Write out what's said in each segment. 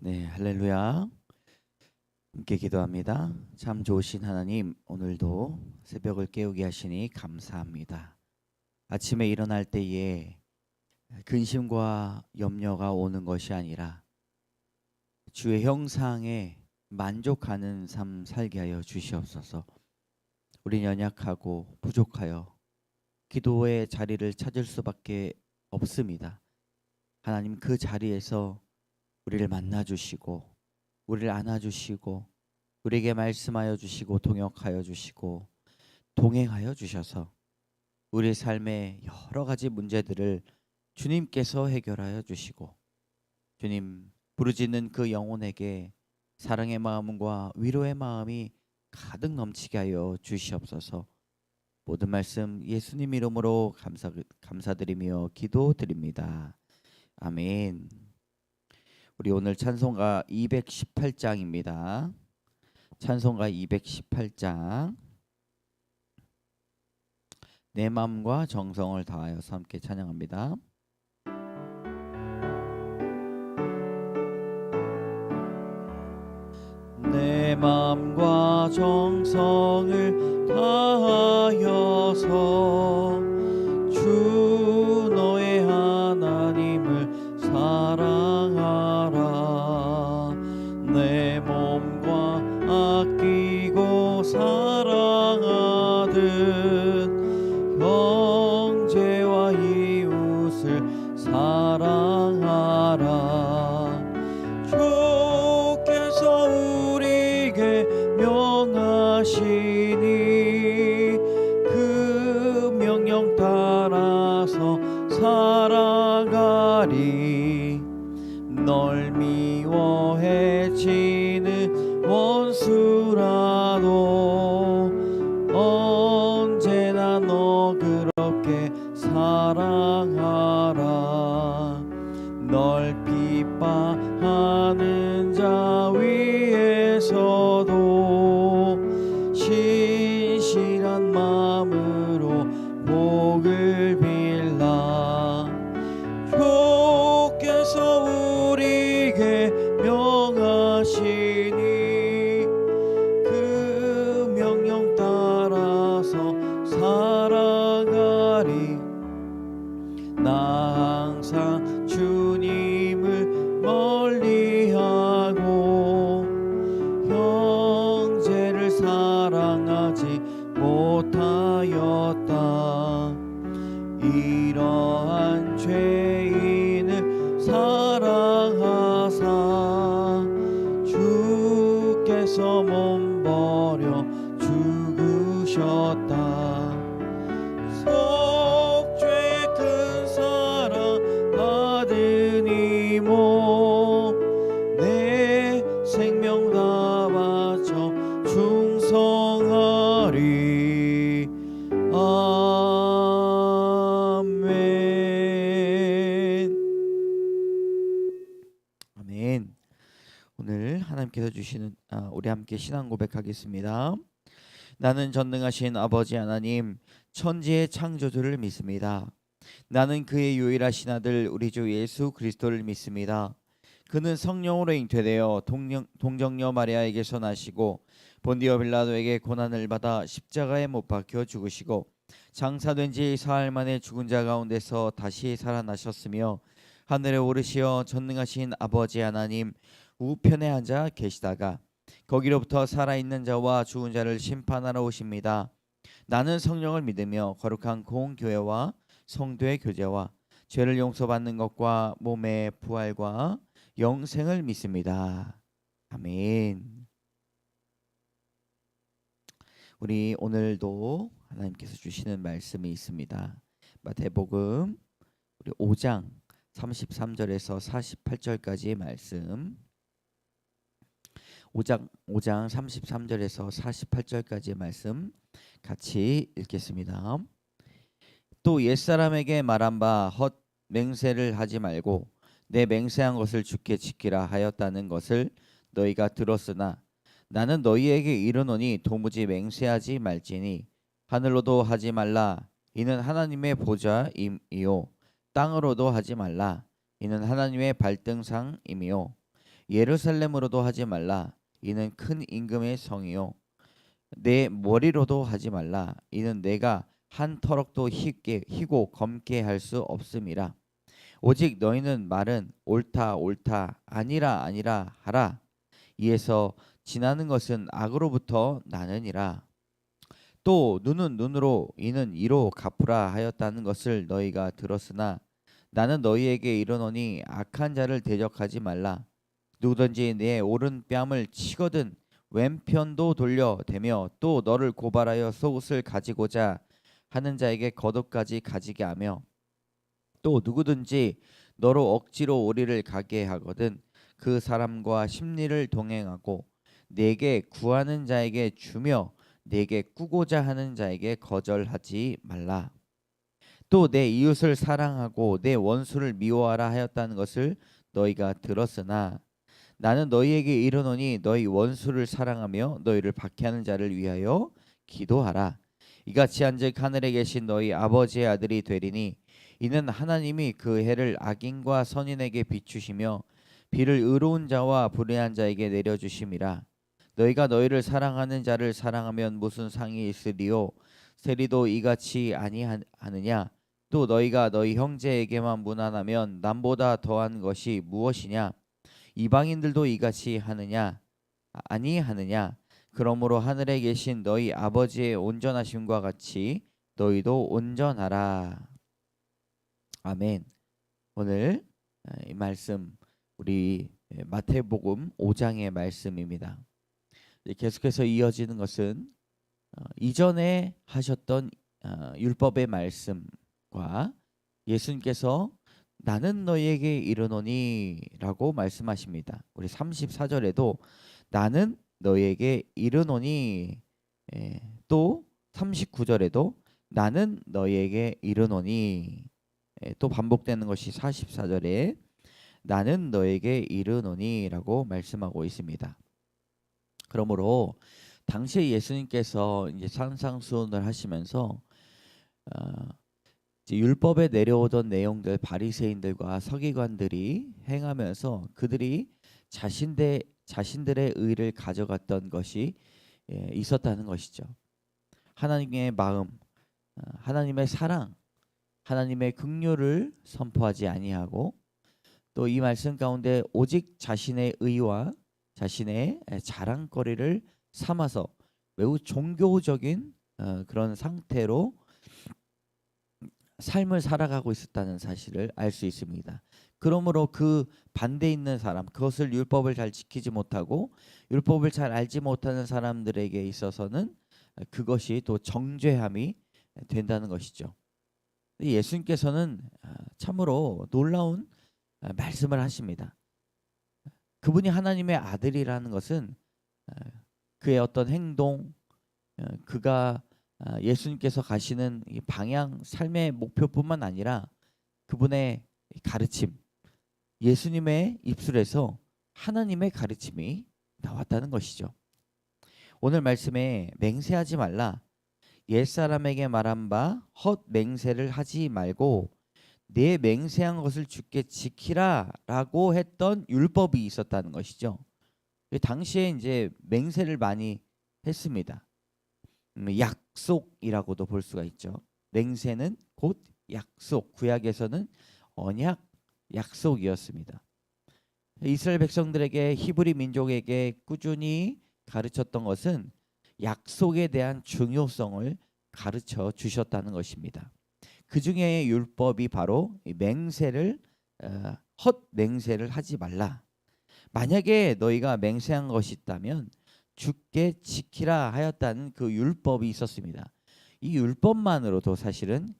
네, 할렐루야. 함께 기도합니다. 참 좋으신 하나님, 오늘도 새벽을 깨우게 하시니 감사합니다. 아침에 일어날 때에 근심과 염려가 오는 것이 아니라 주의 형상에 만족하는 삶 살게 하여 주시옵소서. 우린 연약하고 부족하여 기도의 자리를 찾을 수밖에 없습니다. 하나님, 그 자리에서 우리를 만나 주시고 우리를 안아 주시고 우리에게 말씀하여 주시고 동역하여 주시고 동행하여 주셔서 우리 삶의 여러 가지 문제들을 주님께서 해결하여 주시고, 주님 부르짖는 그 영혼에게 사랑의 마음과 위로의 마음이 가득 넘치게 하여 주시옵소서. 모든 말씀 예수님 이름으로 감사드리며 기도드립니다. 아멘. 우리 오늘 찬송가 218장입니다. 찬송가 218장. 내 마음과 정성을 다하여서 함께 찬양합니다. 내 마음과 정성을 다하여서 주 너의 하나님을 사랑하라. 내 몸과 아끼고 사랑하듯 형제와 이웃을 사랑하라. 주께서 우리에게 명하시니 그 명령 따라서 살아가리. 널 미워해 치는 원수라도 언제나 너 그렇게 사랑하라. 널 비판하는 자 위에서도 신실한 마음으로 복을 빌라. 주께서 우리에게 명하시니 그 명령 따라서 살아가리. 나 항상 주님을 멀리하고 형제를 사랑하지 못하였다. 이러한 죄인을 사랑하사 주께서 몸버려 죽으셨다. 속죄 큰 사랑 받으니모 내 생명 다 바쳐 충성하리. 아멘. 아멘. 오늘 하나님께서 주시는 우리 함께 신앙 고백하겠습니다. 나는 전능하신 아버지 하나님, 천지의 창조주를 믿습니다. 나는 그의 유일하신 아들 우리 주 예수 그리스도를 믿습니다. 그는 성령으로 잉태되어 동정녀 마리아에게서 나시고 본디오 빌라도에게 고난을 받아 십자가에 못 박혀 죽으시고 장사된 지 사흘 만에 죽은 자 가운데서 다시 살아나셨으며 하늘에 오르시어 전능하신 아버지 하나님 우편에 앉아 계시다가 거기로부터 살아있는 자와 죽은 자를 심판하러 오십니다. 나는 성령을 믿으며 거룩한 공교회와 성도의 교제와 죄를 용서받는 것과 몸의 부활과 영생을 믿습니다. 아멘. 우리 오늘도 하나님께서 주시는 말씀이 있습니다. 마태복음 우리 5장 33절에서 48절까지의 말씀. 5장 33절에서 48절까지의 말씀 같이 읽겠습니다. 또 옛사람에게 말한 바 헛 맹세를 하지 말고 내 맹세한 것을 주께 지키라 하였다는 것을 너희가 들었으나 나는 너희에게 이르노니 도무지 맹세하지 말지니 하늘로도 하지 말라 이는 하나님의 보좌임이요 땅으로도 하지 말라 이는 하나님의 발등상임이요 예루살렘으로도 하지 말라. 이는 큰 임금의 성이요. 내 머리로도 하지 말라. 이는 내가 한 터럭도 희고 검게 할 수 없음이라. 오직 너희는 말은 옳다 옳다 아니라 아니라 하라. 이에서 지나는 것은 악으로부터 나느니라. 또 눈은 눈으로 이는 이로 갚으라 하였다는 것을 너희가 들었으나 나는 너희에게 이르노니 악한 자를 대적하지 말라. 누구든지 내 오른뺨을 치거든 왼편도 돌려 대며 또 너를 고발하여 속옷을 가지고자 하는 자에게 겉옷까지 가지게 하며 또 누구든지 너로 억지로 오리를 가게 하거든 그 사람과 심리를 동행하고 내게 구하는 자에게 주며 내게 꾸고자 하는 자에게 거절하지 말라. 또 내 이웃을 사랑하고 내 원수를 미워하라 하였다는 것을 너희가 들었으나 나는 너희에게 이르노니 너희 원수를 사랑하며 너희를 박해하는 자를 위하여 기도하라. 이같이 한즉 하늘에 계신 너희 아버지의 아들이 되리니 이는 하나님이 그 해를 악인과 선인에게 비추시며 비를 의로운 자와 불의한 자에게 내려주심이라. 너희가 너희를 사랑하는 자를 사랑하면 무슨 상이 있으리요? 세리도 이같이 아니하느냐? 또 너희가 너희 형제에게만 무난하면 남보다 더한 것이 무엇이냐? 이방인들도 이같이 하느냐? 아니하느냐? 그러므로 하늘에 계신 너희 아버지의 온전하심과 같이 너희도 온전하라. 아멘. 오늘 이 말씀 우리 마태복음 5장의 말씀입니다. 계속해서 이어지는 것은 이전에 하셨던 율법의 말씀과 예수님께서 나는 너희에게 이르노니 라고 말씀하십니다. 우리 34절에도 나는 너희에게 이르노니, 또 39절에도 나는 너희에게 이르노니, 또 반복되는 것이 44절에 나는 너에게 이르노니 라고 말씀하고 있습니다. 그러므로 당시에 예수님께서 이제 산상수훈을 하시면서 이제 율법에 내려오던 내용들 바리새인들과 서기관들이 행하면서 그들이 자신들의 의를 가져갔던 것이 있었다는 것이죠. 하나님의 마음, 하나님의 사랑, 하나님의 긍휼을 선포하지 아니하고 또 이 말씀 가운데 오직 자신의 의와 자신의 자랑거리를 삼아서 매우 종교적인 그런 상태로 삶을 살아가고 있었다는 사실을 알 수 있습니다. 그러므로 그 반대에 있는 사람, 그것을 율법을 잘 지키지 못하고 율법을 잘 알지 못하는 사람들에게 있어서는 그것이 또 정죄함이 된다는 것이죠. 예수님께서는 참으로 놀라운 말씀을 하십니다. 그분이 하나님의 아들이라는 것은 그의 어떤 행동, 그가 예수님께서 가시는 이 방향, 삶의 목표뿐만 아니라 그분의 가르침, 예수님의 입술에서 하나님의 가르침이 나왔다는 것이죠. 오늘 말씀에 맹세하지 말라, 옛사람에게 말한 바 헛맹세를 하지 말고 내 맹세한 것을 주께 지키라 라고 했던 율법이 있었다는 것이죠. 당시에 이제 맹세를 많이 했습니다. 약속이라고도 볼 수가 있죠. 맹세는 곧 약속, 구약에서는 언약, 약속이었습니다. 이스라엘 백성들에게, 히브리 민족에게 꾸준히 가르쳤던 것은 약속에 대한 중요성을 가르쳐 주셨다는 것입니다. 그 중에 율법이 바로 맹세를 헛맹세를 하지 말라. 만약에 너희가 맹세한 것이 있다면 주께 지키라 하였다는 그 율법이 있었습니다. 이 율법만으로도 사실은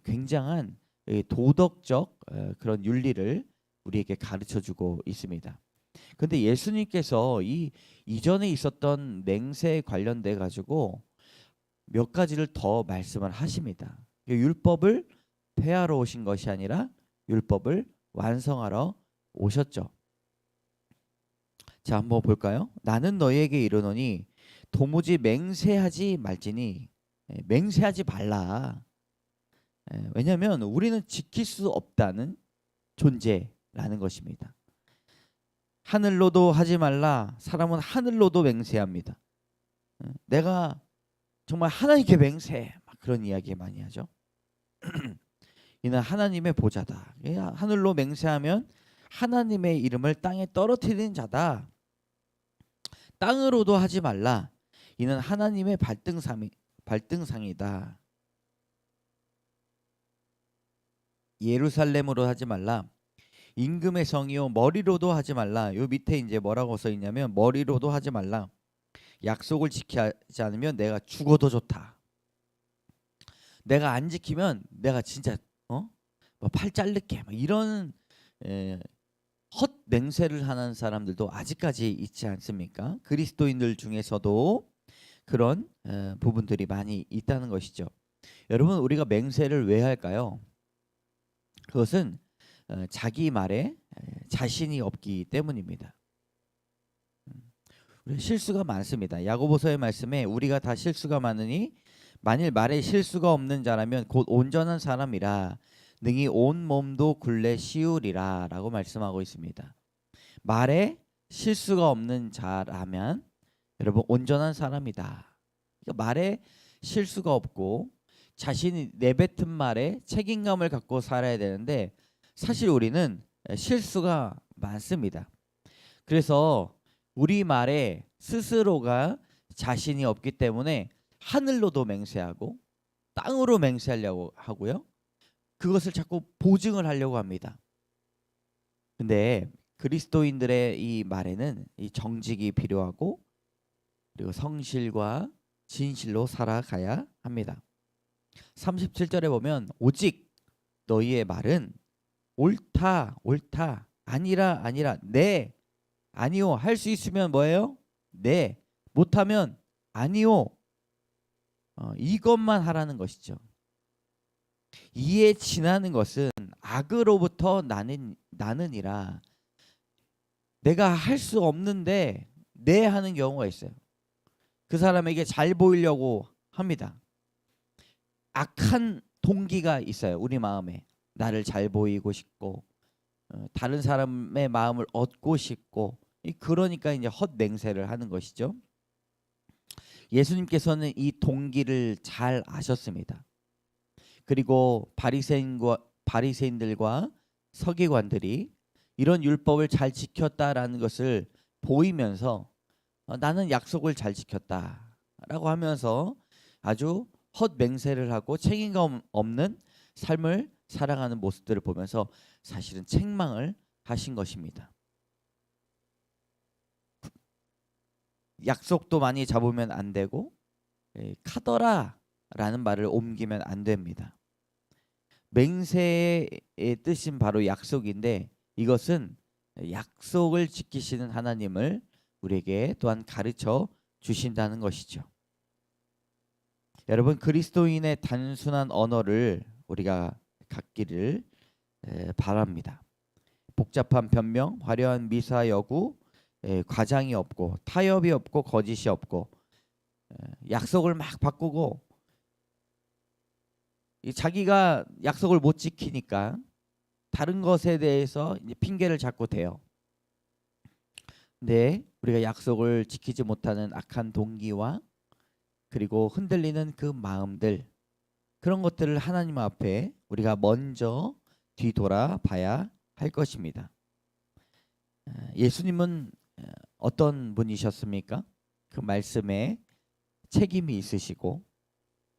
굉장한 도덕적 그런 윤리를 우리에게 가르쳐주고 있습니다. 그런데 예수님께서 이 이전에 있었던 맹세에 관련돼 가지고 몇 가지를 더 말씀을 하십니다. 율법을 폐하러 오신 것이 아니라 율법을 완성하러 오셨죠. 자, 한번 볼까요? 나는 너희에게 이르노니 도무지 맹세하지 말지니. 맹세하지 말라. 왜냐하면 우리는 지킬 수 없다는 존재라는 것입니다. 하늘로도 하지 말라. 사람은 하늘로도 맹세합니다. 내가 정말 하나님께 맹세해. 막 그런 이야기 많이 하죠. 이는 하나님의 보좌다. 하늘로 맹세하면 하나님의 이름을 땅에 떨어뜨리는 자다. 땅으로도 하지 말라. 이는 하나님의 발등상이다. 예루살렘으로 하지 말라. 임금의 성이요 머리로도 하지 말라. 요 밑에 이제 뭐라고 써 있냐면 머리로도 하지 말라. 약속을 지키지 않으면 내가 죽어도 좋다. 내가 안 지키면 내가 진짜 뭐팔 자를게 뭐 이런 헛 맹세를 하는 사람들도 아직까지 있지 않습니까? 그리스도인들 중에서도 그런 부분들이 많이 있다는 것이죠. 여러분, 우리가 맹세를 왜 할까요? 그것은 자기 말에 자신이 없기 때문입니다. 우리 실수가 많습니다. 야고보서의 말씀에 우리가 다 실수가 많으니 만일 말에 실수가 없는 자라면 곧 온전한 사람이라 능히 온 몸도 굴레 씌우리라 라고 말씀하고 있습니다. 말에 실수가 없는 자라면 여러분 온전한 사람이다. 그러니까 말에 실수가 없고 자신이 내뱉은 말에 책임감을 갖고 살아야 되는데 사실 우리는 실수가 많습니다. 그래서 우리 말에 스스로가 자신이 없기 때문에 하늘로도 맹세하고 땅으로 맹세하려고 하고요. 그것을 자꾸 보증을 하려고 합니다. 근데 그리스도인들의 이 말에는 이 정직이 필요하고 그리고 성실과 진실로 살아가야 합니다. 37절에 보면 오직 너희의 말은 옳다 옳다 아니라 아니라 네 아니요 할 수 있으면 뭐예요? 네 못하면 아니요 이것만 하라는 것이죠. 이에 지나는 것은 악으로부터 나느니라. 내가 할 수 없는데 네 하는 경우가 있어요. 그 사람에게 잘 보이려고 합니다. 악한 동기가 있어요. 우리 마음에 나를 잘 보이고 싶고 다른 사람의 마음을 얻고 싶고 그러니까 이제 헛맹세를 하는 것이죠. 예수님께서는 이 동기를 잘 아셨습니다. 그리고 바리새인들과 서기관들이 이런 율법을 잘 지켰다라는 것을 보이면서 나는 약속을 잘 지켰다라고 하면서 아주 헛맹세를 하고 책임감 없는 삶을 살아가는 모습들을 보면서 사실은 책망을 하신 것입니다. 약속도 많이 잡으면 안 되고 카더라라는 말을 옮기면 안 됩니다. 맹세의 뜻은 바로 약속인데 이것은 약속을 지키시는 하나님을 우리에게 또한 가르쳐 주신다는 것이죠. 여러분, 그리스도인의 단순한 언어를 우리가 갖기를 바랍니다. 복잡한 변명, 화려한 미사 여구, 과장이 없고 타협이 없고 거짓이 없고 약속을 막 바꾸고 자기가 약속을 못 지키니까 다른 것에 대해서 이제 핑계를 잡고 대요. 근데 우리가 약속을 지키지 못하는 악한 동기와 그리고 흔들리는 그 마음들 그런 것들을 하나님 앞에 우리가 먼저 뒤돌아 봐야 할 것입니다. 예수님은 어떤 분이셨습니까? 그 말씀에 책임이 있으시고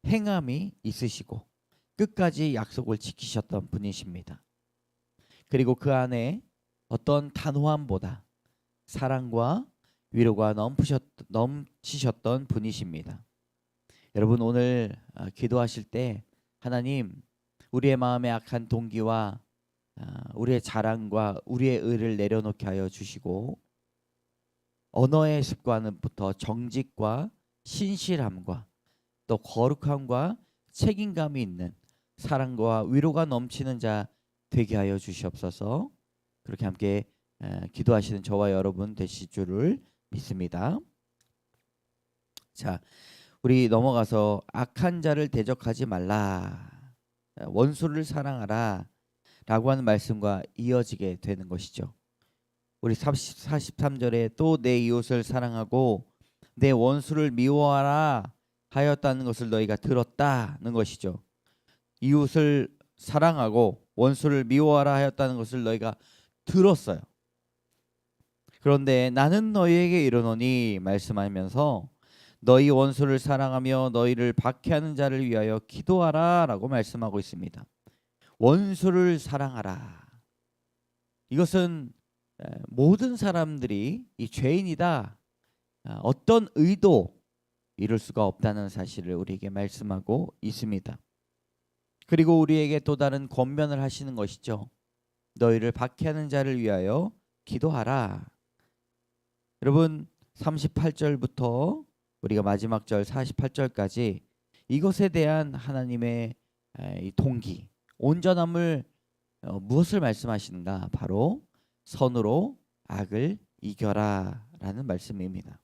행함이 있으시고 끝까지 약속을 지키셨던 분이십니다. 그리고 그 안에 어떤 단호함보다 사랑과 위로가 넘치셨던 분이십니다. 여러분, 오늘 기도하실 때 하나님 우리의 마음에 악한 동기와 우리의 자랑과 우리의 의를 내려놓게 하여 주시고 언어의 습관부터 정직과 신실함과 또 거룩함과 책임감이 있는 사랑과 위로가 넘치는 자 되게 하여 주시옵소서. 그렇게 함께 기도하시는 저와 여러분 되실 줄을 믿습니다. 자, 우리 넘어가서 악한 자를 대적하지 말라, 원수를 사랑하라 라고 하는 말씀과 이어지게 되는 것이죠. 우리 43절에 또 내 이웃을 사랑하고 내 원수를 미워하라 하였다는 것을 너희가 들었다는 것이죠. 이웃을 사랑하고 원수를 미워하라 하였다는 것을 너희가 들었어요. 그런데 나는 너희에게 이르노니 말씀하면서 너희 원수를 사랑하며 너희를 박해하는 자를 위하여 기도하라 라고 말씀하고 있습니다. 원수를 사랑하라. 이것은 모든 사람들이 이 죄인이다, 어떤 의도 이룰 수가 없다는 사실을 우리에게 말씀하고 있습니다. 그리고 우리에게 또 다른 권면을 하시는 것이죠. 너희를 박해하는 자를 위하여 기도하라. 여러분 38절부터 우리가 마지막 절 48절까지 이것에 대한 하나님의 이 동기, 온전함을 무엇을 말씀하시는가? 바로 선으로 악을 이겨라 라는 말씀입니다.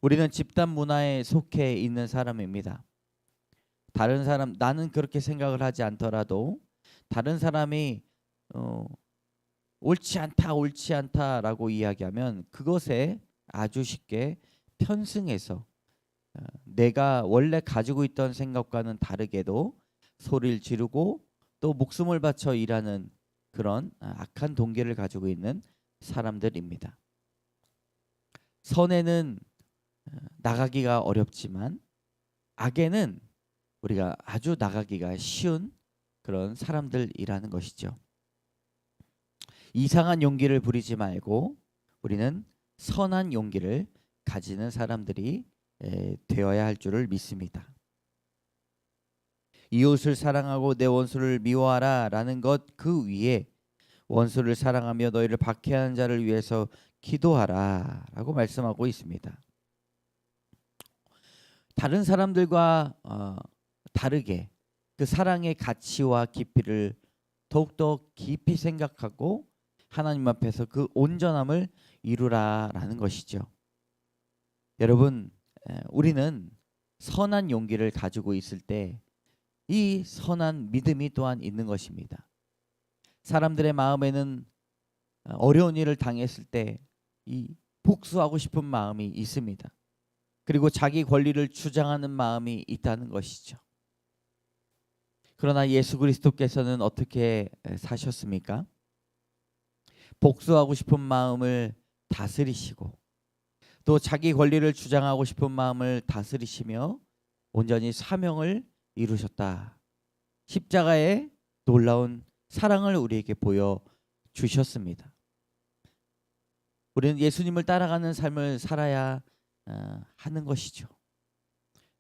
우리는 집단 문화에 속해 있는 사람입니다. 다른 사람, 나는 그렇게 생각을 하지 않더라도 다른 사람이 옳지 않다라고 이야기하면 그것에 아주 쉽게 편승해서 내가 원래 가지고 있던 생각과는 다르게도 소리를 지르고 또 목숨을 바쳐 일하는 그런 악한 동기를 가지고 있는 사람들입니다. 선에는 나가기가 어렵지만 악에는 우리가 아주 나가기가 쉬운 그런 사람들이라는 것이죠. 이상한 용기를 부리지 말고 우리는 선한 용기를 가지는 사람들이 되어야 할 줄을 믿습니다. 이웃을 사랑하고 내 원수를 미워하라 라는 것 그 위에 원수를 사랑하며 너희를 박해하는 자를 위해서 기도하라 라고 말씀하고 있습니다. 다른 사람들과 다르게 그 사랑의 가치와 깊이를 더욱더 깊이 생각하고 하나님 앞에서 그 온전함을 이루라라는 것이죠. 여러분, 우리는 선한 용기를 가지고 있을 때 이 선한 믿음이 또한 있는 것입니다. 사람들의 마음에는 어려운 일을 당했을 때 이 복수하고 싶은 마음이 있습니다. 그리고 자기 권리를 주장하는 마음이 있다는 것이죠. 그러나 예수 그리스도께서는 어떻게 사셨습니까? 복수하고 싶은 마음을 다스리시고 또 자기 권리를 주장하고 싶은 마음을 다스리시며 온전히 사명을 이루셨다. 십자가의 놀라운 사랑을 우리에게 보여주셨습니다. 우리는 예수님을 따라가는 삶을 살아야 하는 것이죠.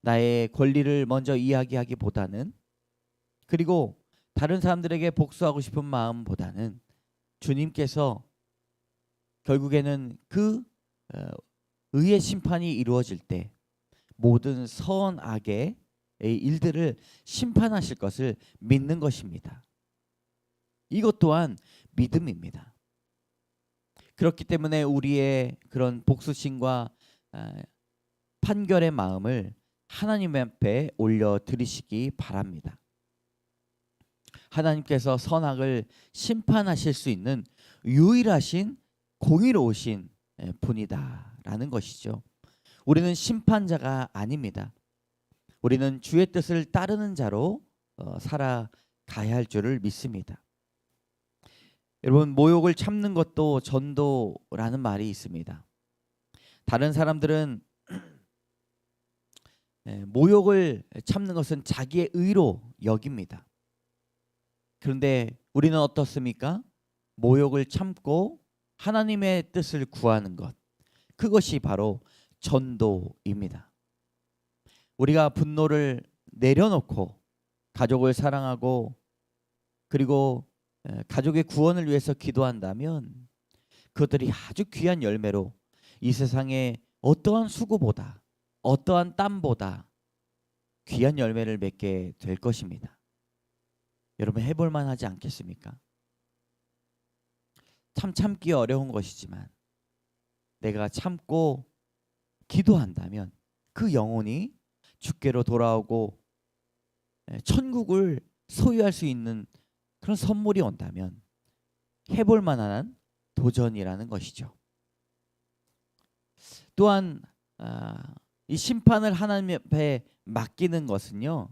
나의 권리를 먼저 이야기하기보다는, 그리고 다른 사람들에게 복수하고 싶은 마음보다는 주님께서 결국에는 그 의의 심판이 이루어질 때 모든 선악의 일들을 심판하실 것을 믿는 것입니다. 이것 또한 믿음입니다. 그렇기 때문에 우리의 그런 복수심과 판결의 마음을 하나님 앞에 올려드리시기 바랍니다. 하나님께서 선악을 심판하실 수 있는 유일하신 공의로우신 분이다라는 것이죠. 우리는 심판자가 아닙니다. 우리는 주의 뜻을 따르는 자로 살아가야 할 줄을 믿습니다. 여러분, 모욕을 참는 것도 전도라는 말이 있습니다. 다른 사람들은 모욕을 참는 것은 자기의 의로 여깁니다. 그런데 우리는 어떻습니까? 모욕을 참고 하나님의 뜻을 구하는 것, 그것이 바로 전도입니다. 우리가 분노를 내려놓고 가족을 사랑하고 그리고 가족의 구원을 위해서 기도한다면 그것들이 아주 귀한 열매로 이 세상에 어떠한 수고보다, 어떠한 땀보다 귀한 열매를 맺게 될 것입니다. 여러분, 해볼 만하지 않겠습니까? 참 참기 어려운 것이지만 내가 참고 기도한다면 그 영혼이 주께로 돌아오고 천국을 소유할 수 있는 그런 선물이 온다면 해볼 만한 도전이라는 것이죠. 또한 이 심판을 하나님 앞에 맡기는 것은요,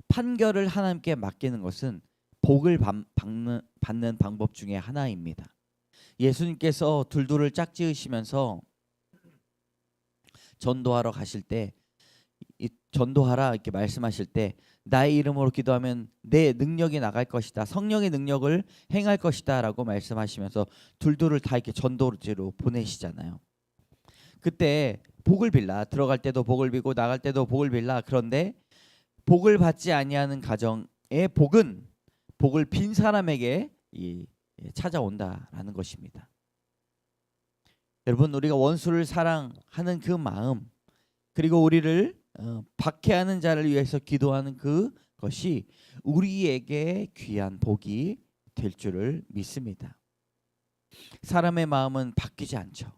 판결을 하나님께 맡기는 것은 복을 받는 방법 중에 하나입니다. 예수님께서 둘둘을 짝지으시면서 전도하러 가실 때, 전도하라 이렇게 말씀하실 때, 나의 이름으로 기도하면 내 능력이 나갈 것이다, 성령의 능력을 행할 것이다라고 말씀하시면서 둘둘을 다 이렇게 전도지로 보내시잖아요. 그때 복을 빌라, 들어갈 때도 복을 빌고 나갈 때도 복을 빌라. 그런데 복을 받지 아니하는 가정의 복은 복을 빈 사람에게 찾아온다라는 것입니다. 여러분, 우리가 원수를 사랑하는 그 마음, 그리고 우리를 박해하는 자를 위해서 기도하는 그것이 우리에게 귀한 복이 될 줄을 믿습니다. 사람의 마음은 바뀌지 않죠.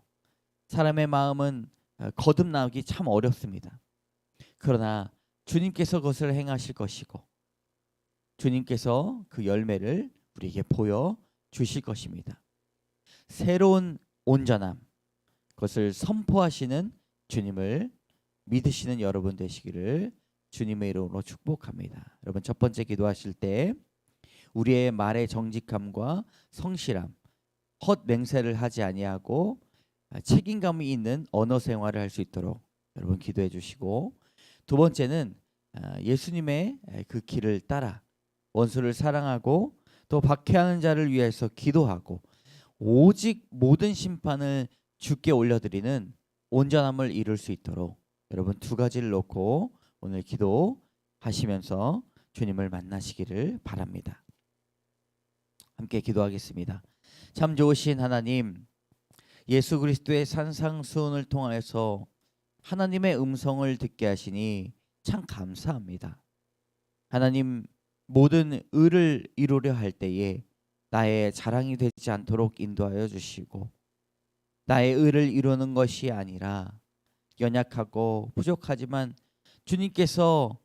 사람의 마음은 거듭나기 참 어렵습니다. 그러나 주님께서 그것을 행하실 것이고, 주님께서 그 열매를 우리에게 보여주실 것입니다. 새로운 온전함, 그것을 선포하시는 주님을 믿으시는 여러분 되시기를 주님의 이름으로 축복합니다. 여러분, 첫 번째 기도하실 때 우리의 말의 정직함과 성실함, 헛맹세를 하지 아니하고 책임감이 있는 언어 생활을 할 수 있도록 여러분 기도해 주시고, 두 번째는 예수님의 그 길을 따라 원수를 사랑하고 또 박해하는 자를 위해서 기도하고 오직 모든 심판을 주께 올려드리는 온전함을 이룰 수 있도록 여러분 두 가지를 놓고 오늘 기도하시면서 주님을 만나시기를 바랍니다. 함께 기도하겠습니다. 참 좋으신 하나님, 예수 그리스도의 산상수훈을 통하여서 하나님의 음성을 듣게 하시니 참 감사합니다. 하나님, 모든 의를 이루려 할 때에 나의 자랑이 되지 않도록 인도하여 주시고, 나의 의를 이루는 것이 아니라 연약하고 부족하지만 주님께서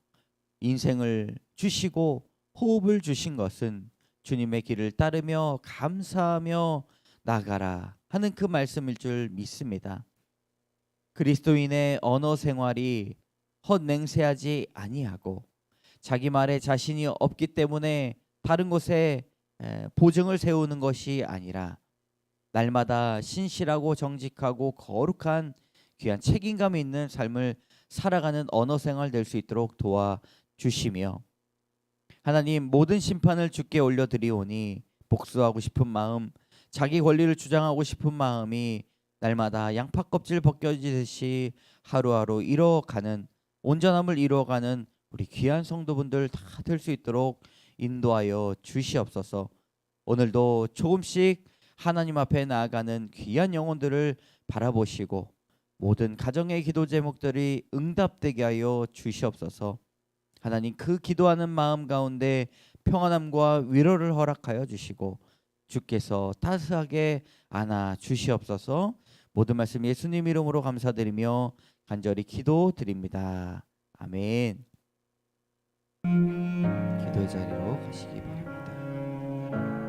인생을 주시고 호흡을 주신 것은 주님의 길을 따르며 감사하며 나가라 하는 그 말씀일 줄 믿습니다. 그리스도인의 언어 생활이 헛맹세하지 아니하고 자기 말에 자신이 없기 때문에 다른 곳에 보증을 세우는 것이 아니라 날마다 신실하고 정직하고 거룩한 귀한 책임감 있는 삶을 살아가는 언어 생활 될 수 있도록 도와주시며, 하나님, 모든 심판을 주께 올려드리오니 복수하고 싶은 마음, 자기 권리를 주장하고 싶은 마음이 날마다 양파 껍질 벗겨지듯이 하루하루 잃어가는, 온전함을 잃어가는 우리 귀한 성도분들 다 될 수 있도록 인도하여 주시옵소서. 오늘도 조금씩 하나님 앞에 나아가는 귀한 영혼들을 바라보시고 모든 가정의 기도 제목들이 응답되게 하여 주시옵소서. 하나님, 그 기도하는 마음 가운데 평안함과 위로를 허락하여 주시고 주께서 따스하게 안아 주시옵소서. 모든 말씀 예수님 이름으로 감사드리며 간절히 기도드립니다. 아멘. 기도의 자리로 가시기 바랍니다.